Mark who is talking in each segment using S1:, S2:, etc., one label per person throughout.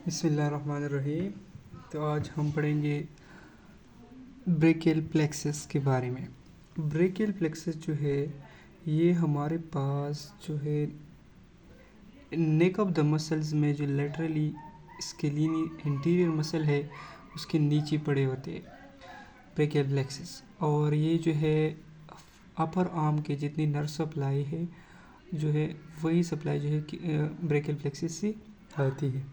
S1: बिस्मिल्लाहिर्रहमानिर्रहीम। तो आज हम पढ़ेंगे ब्रेकियल प्लेक्सस के बारे में। ब्रेकियल प्लेक्सस जो है ये हमारे पास जो है नेक ऑफ द मसल्स में जो लेटरली स्केलिनी इंटीरियर मसल है उसके नीचे पड़े होते हैं ब्रेकियल प्लेक्सस, और ये जो है अपर आर्म के जितनी नर्व सप्लाई है जो है वही सप्लाई जो है ब्रेकियल प्लेक्सस से आती है।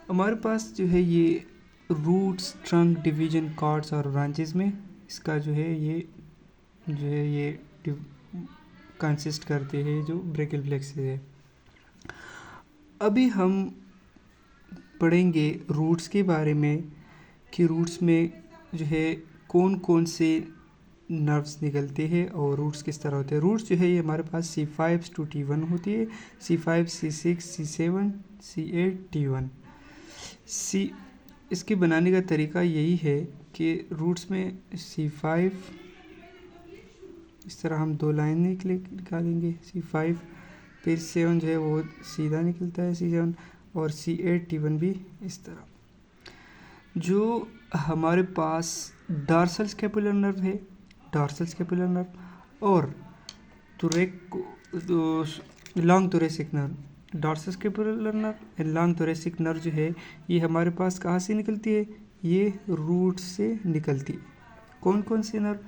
S1: हमारे पास जो है ये रूट्स, ट्रंक, डिवीजन, कॉर्ड्स और ब्रांचेस में इसका जो है ये कंसिस्ट करते हैं जो ब्रेकियल प्लेक्सस है। अभी हम पढ़ेंगे रूट्स के बारे में कि रूट्स में जो है कौन कौन से नर्व्स निकलते हैं और रूट्स किस तरह होते हैं। रूट्स जो है ये हमारे पास C5 to T1 होती है, C5, C6, C7, C8, T1। इसके बनाने का तरीका यही है कि रूट्स में C5 इस तरह हम दो लाइन निकालेंगे C5, फिर 7 जो है वो सीधा निकलता है C7, और C8 T1 भी इस तरह। जो हमारे पास डार्सल स्कैपुलर नर्व है, डार्सल स्कैपुलर नर्व, और long thoracic nerve, dorsal scapular nerve and long thoracic nerve जो है ये हमारे पास कहाँ से निकलती है, ये रूट से निकलती है। कौन कौन से नर्व,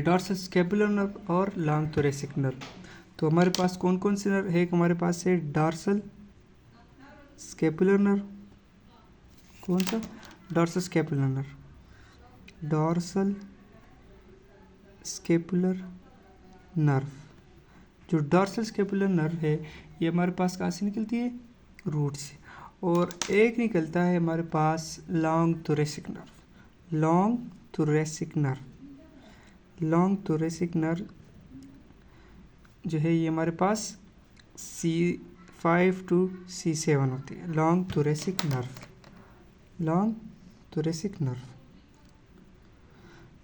S1: डॉर्सल स्कैपुलर नर्व और लॉन्ग थोरेसिक नर्व। तो हमारे पास कौन कौन से नर्व है, हमारे पास है डॉर्सल स्कैपुलर नर्व, कौन सा, dorsal scapular nerve, dorsal scapular nerve. जो डॉर्सल स्कैपुलर नर्व है ये हमारे पास कहाँ से निकलती है, रूट से। और एक निकलता है हमारे पास long thoracic nerve, long thoracic nerve, long thoracic nerve जो है ये हमारे पास C5 to C7 होती है, long thoracic nerve, long thoracic nerve.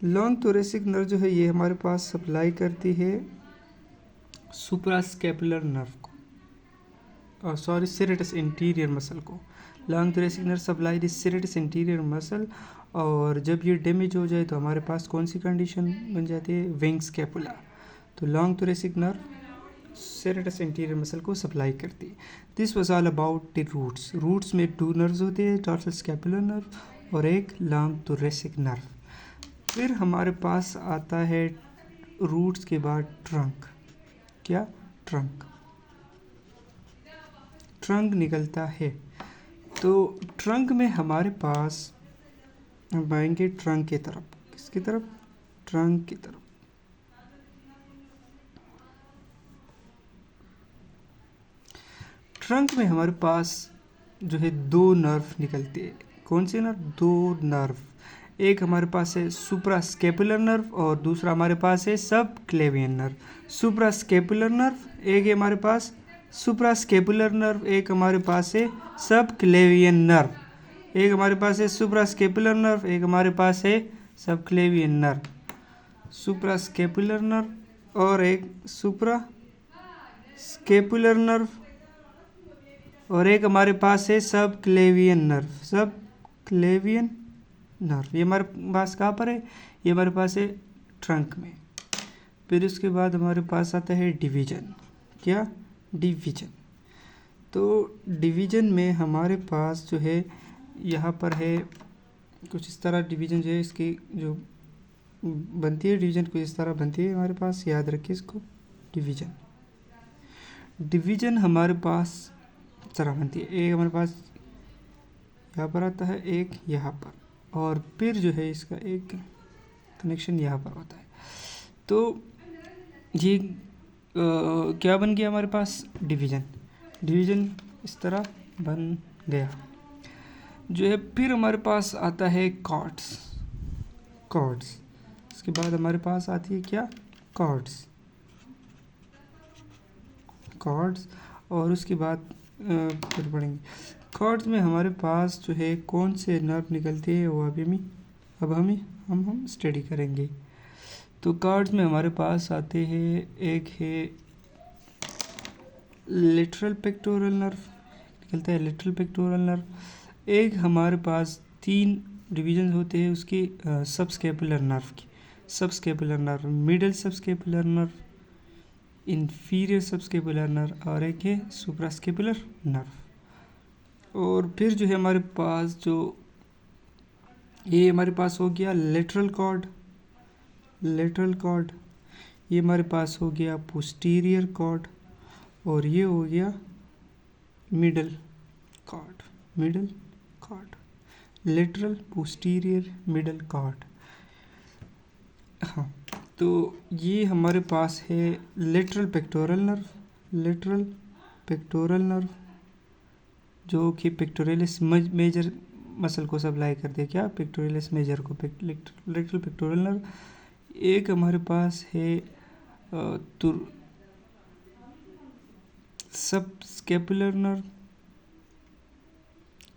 S1: Long thoracic nerve जो है ये हमारे पास सप्लाई करती है सुप्रास्कैपुलर नर्व को, सेरेटस इंटीरियर मसल को। Long thoracic nerve supply the serratus interior muscle, और जब ये डैमेज हो जाए तो हमारे पास कौन सी कंडीशन बन जाती है, विंग स्कैपुला। तो long thoracic nerve serratus interior muscle को सप्लाई करती है। This was all about the roots. Roots में 2 नर्व्स होते हैं, डॉर्सल स्कैपुलर नर्व और एक लॉन्ग थोरेसिक नर्व। फिर हमारे पास आता है रूट्स के बाद ट्रंक। क्या, ट्रंक, ट्रंक निकलता है। तो ट्रंक में हमारे पास हम आएंगे ट्रंक की तरफ, किसकी तरफ, ट्रंक की तरफ। ट्रंक में हमारे पास जो है 2 नर्व निकलते हैं। कौन से नर्व, 2 नर्व। एक हमारे पास है सुप्रास्कैपुलर नर्व और दूसरा हमारे पास है सब क्लेवियन नर्व। सुप्रास्कैपुलर नर्व एक है हमारे पास, सुप्रास्कैपुलर नर्व एक हमारे पास है सब क्लेवियन नर्व, एक हमारे पास है सुप्रास्कैपुलर नर्व, एक हमारे पास है सब क्लेवियन नर्व। सुप्रास्कैपुलर नर्व और एक सुप्रास्कैपुलर नर्व, और एक हमारे पास है सब क्लेवियन नर्व, सब क्लेवियन नर्व। ये हमारे पास कहाँ पर है, ये हमारे पास है ट्रंक में। फिर उसके बाद हमारे पास आता है डिवीजन। क्या, डिवीजन। तो डिवीजन में हमारे पास जो है यहाँ पर है कुछ इस तरह डिवीजन जो है इसकी जो बनती है, डिवीजन कुछ इस तरह बनती है हमारे पास, याद रखिए इसको। डिवीजन, डिवीजन हमारे पास इस तरह बनती है, एक हमारे पास यहाँ पर आता है, एक यहाँ पर, और फिर जो है इसका एक कनेक्शन यहाँ पर होता है। तो ये क्या बन गया हमारे पास, डिवीजन। डिवीजन इस तरह बन गया जो है। फिर हमारे पास आता है कॉर्ड्स, कॉर्ड्स। इसके बाद हमारे पास आती है क्या, कॉर्ड्स, कॉर्ड्स। और उसके बाद फिर पढ़ेंगे कॉर्ड्स में हमारे पास जो है कौन से नर्व निकलते हैं वो अब हम स्टडी करेंगे। तो कॉर्ड्स में हमारे पास आते हैं, एक है लेटरल पेक्टोरल नर्व निकलता है, लेटरल पेक्टोरल नर्व। एक हमारे पास 3 डिवीजन होते हैं उसके सबस्केपुलर नर्व की। Subscapular nerve, middle subscapular nerve, inferior subscapular nerve और एक है सुप्रास्केपुलर नर्व। और फिर जो है हमारे पास जो ये हमारे पास हो गया लेटरल कॉर्ड, लेटरल कॉर्ड। ये हमारे पास हो गया पोस्टीरियर कॉर्ड और ये हो गया middle cord, middle cord, lateral posterior middle cord. हाँ, तो ये हमारे पास है lateral pectoral nerve, lateral pectoral nerve जो कि पेक्टोरलिस मेजर मसल को सप्लाई करते हैं। क्या? पेक्टोरलिस मेजर को, लेटरल पेक्टोरल नर्व। एक हमारे पास है subscapular nerve,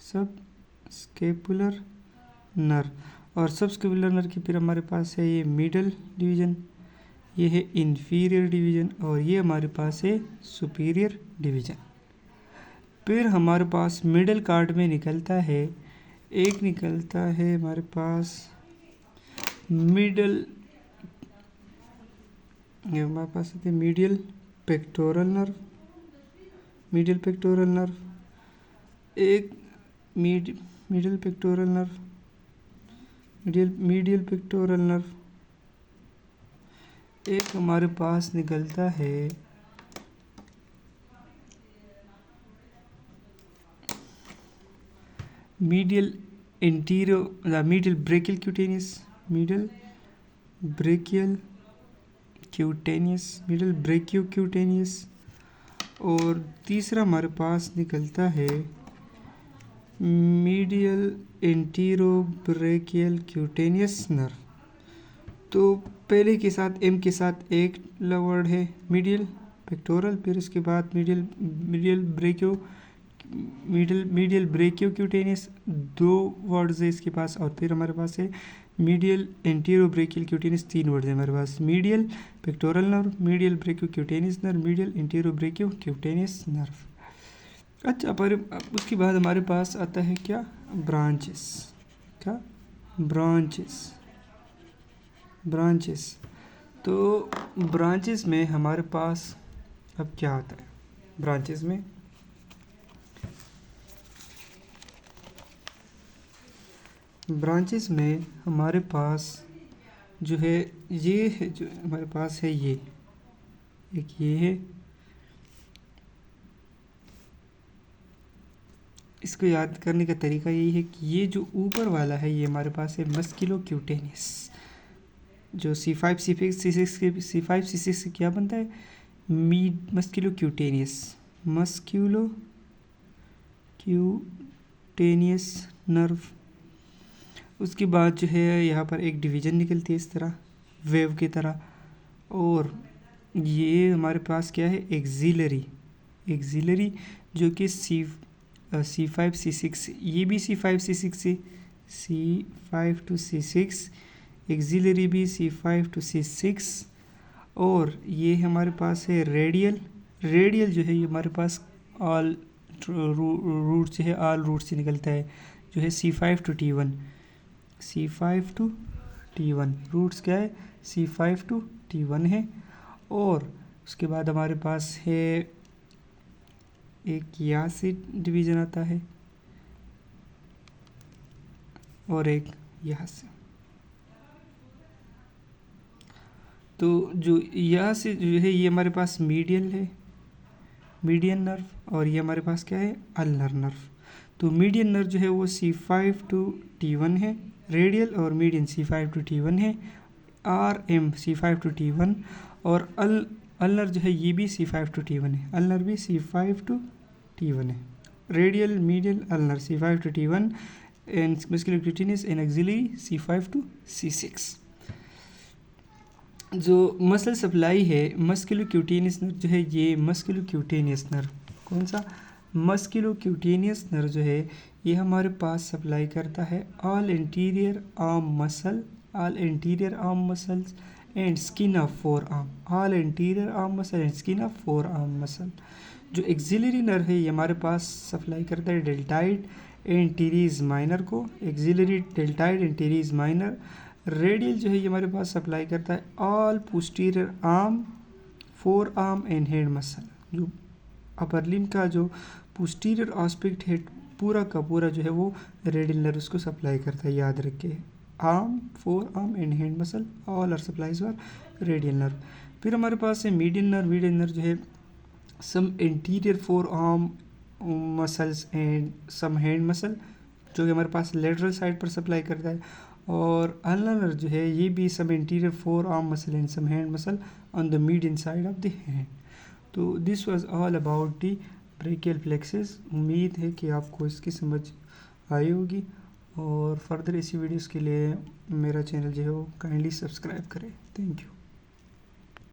S1: subscapular nerve. और सब स्केपुलर नर्व की फिर हमारे पास है ये मिडल डिवीजन, ये है इंफीरियर डिवीजन और ये हमारे पास है सुपीरियर डिवीजन। फिर हमारे पास मिडल कॉर्ड में निकलता है, एक निकलता है हमारे पास मिडल, ये हमारे पास है medial pectoral nerve, medial pectoral nerve. एक middle pectoral nerve, medial pectoral nerve. एक हमारे पास निकलता है medial anterior, medial brachial cutaneous, medial brachial cutaneous, middle brachio cutaneous. और तीसरा हमारे पास निकलता है medial antero brachial cutaneous nerve. तो पहले के साथ एम के साथ एक वर्ड है मीडियल पेक्टोरल, फिर उसके बाद मीडियल ब्रेकियो क्यूटेनियस, 2 वर्ड्स है इसके पास। और फिर हमारे पास है medial antero brachial cutaneous, 3 words है हमारे पास। Medial pectoral nerve, medial brachio cutaneous nerve, medial antero brachio cutaneous nerve. अच्छा, पर उसके बाद हमारे पास आता है क्या? ब्रांचेस। क्या? Branches, branches. तो ब्रांचेस में हमारे पास अब क्या होता है? ब्रांचेस में हमारे पास जो है ये है, जो हमारे पास है ये एक ये है, इसको याद करने का तरीका यही है कि ये जो ऊपर वाला है ये हमारे पास है मस्कुलो क्यूटेनियस, जो C5 C6 से क्या बनता है? मस्कुलो क्यूटेनियस, मस्कुलो क्यूटेनियस नर्व। उसके बाद जो है यहाँ पर एक डिवीज़न निकलती है इस तरह वेव की तरह। और ये हमारे पास क्या है? एक्सिलरी जो कि C5 C6, ये भी C5 C6 से C5 to C6, एक्सिलरी भी C5 to C6। और ये हमारे पास है रेडियल जो है ये हमारे पास ऑल रूट से है, ऑल रूट से निकलता है, जो है C5 to T1, C5 to T1 roots क्या है? C5 to T1 है। और उसके बाद हमारे पास है एक यहाँ से डिवीज़न आता है और एक यहाँ से। तो जो यहाँ से जो है ये हमारे पास मीडियन नर्व, और ये हमारे पास क्या है? Ulnar nerve. तो मीडियन नर्व जो है वो C5 to T1 है, रेडियल और मीडियन C5 to T1 है, RM C5 to T1। और अल्नर जो है ये भी C5 to T1 है, अल्नर भी C5 to T1 है। Radial, medial, ulnar C5 to T1 and मस्कुलो cutaneous and axillary C5 to C6। जो मसल सप्लाई है मस्कुलो क्यूटेनियस नर्व जो है ये मस्कुलो क्यूटेनियस नर्व, कौन सा? मस्कुलो क्यूटेनियस नर्व जो है ये हमारे पास सप्लाई करता है all interior arm muscles and skin of four arm, all anterior arm muscle and skin of four arm muscle. जो एक्सिलरी नर्व है ये हमारे पास सप्लाई करता है डेल्टाइड एंड टीरीज माइनर को, axillary deltoid and teres minor. Radial जो है ये हमारे पास सप्लाई करता है all posterior arm, forearm and hand muscle. जो अपर लिम्ब का जो पोस्टीरियर एस्पेक्ट है पूरा का पूरा जो है वो रेडियल नर्व उसको सप्लाई करता है, याद रखिए। Arm, forearm and hand muscle all are supplies for radial nerve. फिर हमारे पास है मीडियन नर्व। मीडियन नर्व जो है some anterior forearm muscles and some hand muscle, जो कि हमारे पास लेटरल साइड पर सप्लाई करता है। और अल्नर नर्व जो है ये भी some anterior forearm muscle and some hand muscle on the median side of the hand. तो this was all about the brachial plexus. उम्मीद है कि आपको इसकी समझ आई होगी, और फर्दर इसी वीडियोस के लिए मेरा चैनल जो है वो काइंडली सब्सक्राइब करें। Thank you.